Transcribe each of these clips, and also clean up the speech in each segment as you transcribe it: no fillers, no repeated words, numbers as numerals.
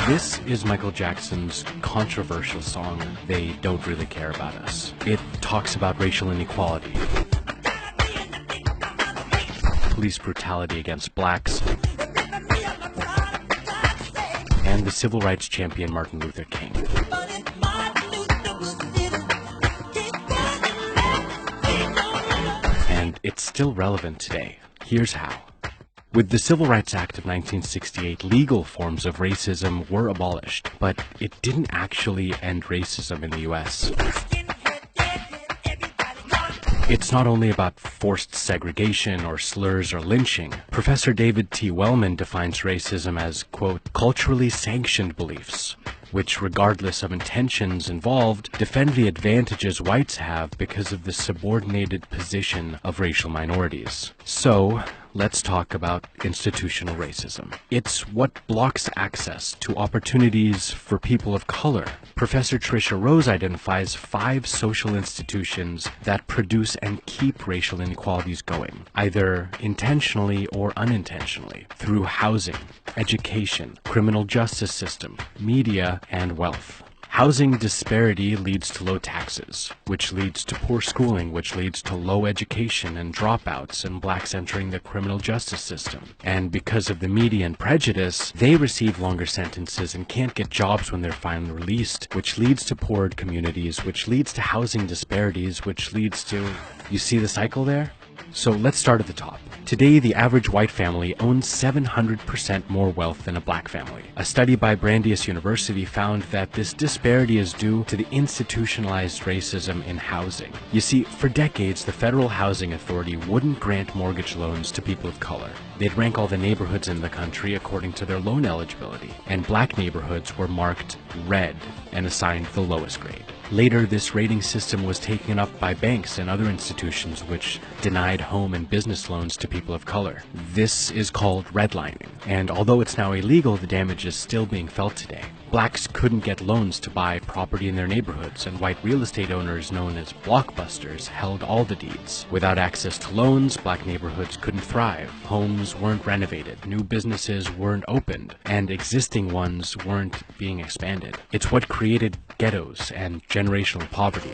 This is Michael Jackson's controversial song, They Don't Really Care About Us. It talks about racial inequality, police brutality against blacks, and the civil rights champion Martin Luther King. And it's still relevant today. Here's how. With the Civil Rights Act of 1968, legal forms of racism were abolished, but it didn't actually end racism in the U.S. It's not only about forced segregation or slurs or lynching. Professor David T. Wellman defines racism as, quote, culturally sanctioned beliefs, which, regardless of intentions involved, defend the advantages whites have because of the subordinated position of racial minorities. So, let's talk about institutional racism. It's what blocks access to opportunities for people of color. Professor Tricia Rose identifies 5 social institutions that produce and keep racial inequalities going, either intentionally or unintentionally, through housing, education, criminal justice system, media, and wealth. Housing disparity leads to low taxes, which leads to poor schooling, which leads to low education and dropouts and blacks entering the criminal justice system. And because of the media and prejudice, they receive longer sentences and can't get jobs when they're finally released, which leads to poorer communities, which leads to housing disparities, which leads to... You see the cycle there? So let's start at the top. Today, the average white family owns 700% more wealth than a black family. A study by Brandeis University found that this disparity is due to the institutionalized racism in housing. You see, for decades, the Federal Housing Authority wouldn't grant mortgage loans to people of color. They'd rank all the neighborhoods in the country according to their loan eligibility, and black neighborhoods were marked red and assigned the lowest grade. Later, this rating system was taken up by banks and other institutions which denied home and business loans to people of color. This is called redlining, and although it's now illegal, the damage is still being felt today. Blacks couldn't get loans to buy property in their neighborhoods, and white real estate owners known as blockbusters held all the deeds. Without access to loans, black neighborhoods couldn't thrive. Homes weren't renovated, new businesses weren't opened, and existing ones weren't being expanded. It's what created ghettos and generational poverty.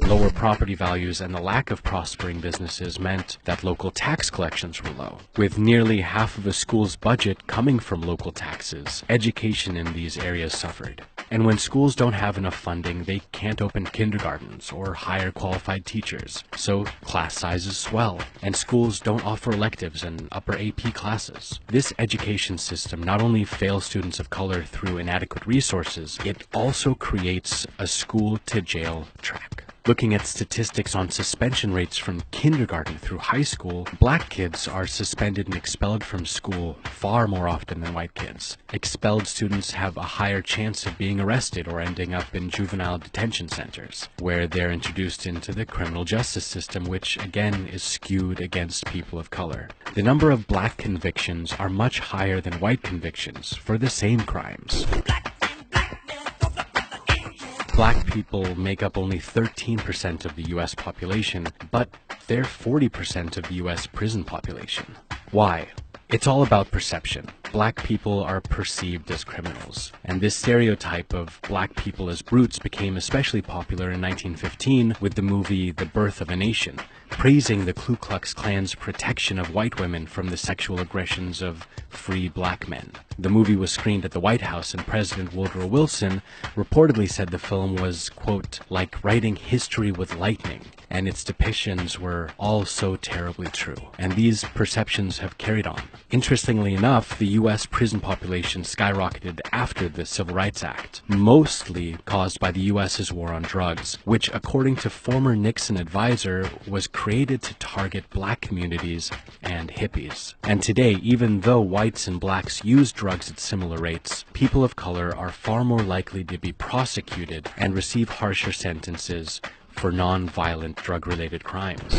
Lower property values and the lack of prospering businesses meant that local tax collections were low. With nearly half of a school's budget coming from local taxes, education in these areas suffered. And when schools don't have enough funding, they can't open kindergartens or hire qualified teachers. So class sizes swell, and schools don't offer electives and upper AP classes. This education system not only fails students of color through inadequate resources, it also creates a school-to-jail track. Looking at statistics on suspension rates from kindergarten through high school, black kids are suspended and expelled from school far more often than white kids. Expelled students have a higher chance of being arrested or ending up in juvenile detention centers, where they're introduced into the criminal justice system, which again is skewed against people of color. The number of black convictions are much higher than white convictions for the same crimes. Black people make up only 13% of the U.S. population, but they're 40% of the U.S. prison population. Why? It's all about perception. Black people are perceived as criminals, and this stereotype of black people as brutes became especially popular in 1915 with the movie The Birth of a Nation, praising the Ku Klux Klan's protection of white women from the sexual aggressions of free black men. The movie was screened at the White House, and President Woodrow Wilson reportedly said the film was, quote, like writing history with lightning, and its depictions were all so terribly true. And these perceptions have carried on. Interestingly enough, the U.S. prison population skyrocketed after the Civil Rights Act, mostly caused by the U.S.'s war on drugs, which, according to former Nixon advisor, was created to target black communities and hippies. And today, even though whites and blacks use drugs at similar rates, people of color are far more likely to be prosecuted and receive harsher sentences for non-violent drug-related crimes.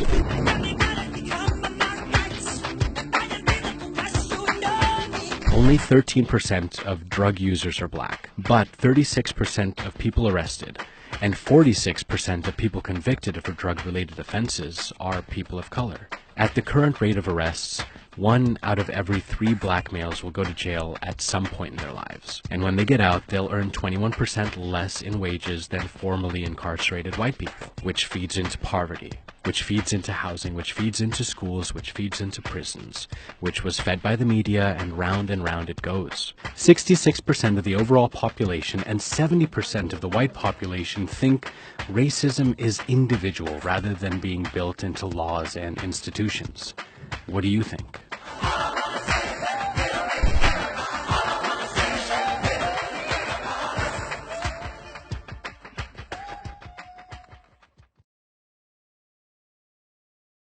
Only 13% of drug users are black, but 36% of people arrested And 46% of people convicted for drug-related offenses are people of color. At the current rate of arrests, 1 out of every 3 black males will go to jail at some point in their lives. And when they get out, they'll earn 21% less in wages than formerly incarcerated white people, which feeds into poverty, which feeds into housing, which feeds into schools, which feeds into prisons, which was fed by the media, and round it goes. 66% of the overall population and 70% of the white population think racism is individual rather than being built into laws and institutions. What do you think?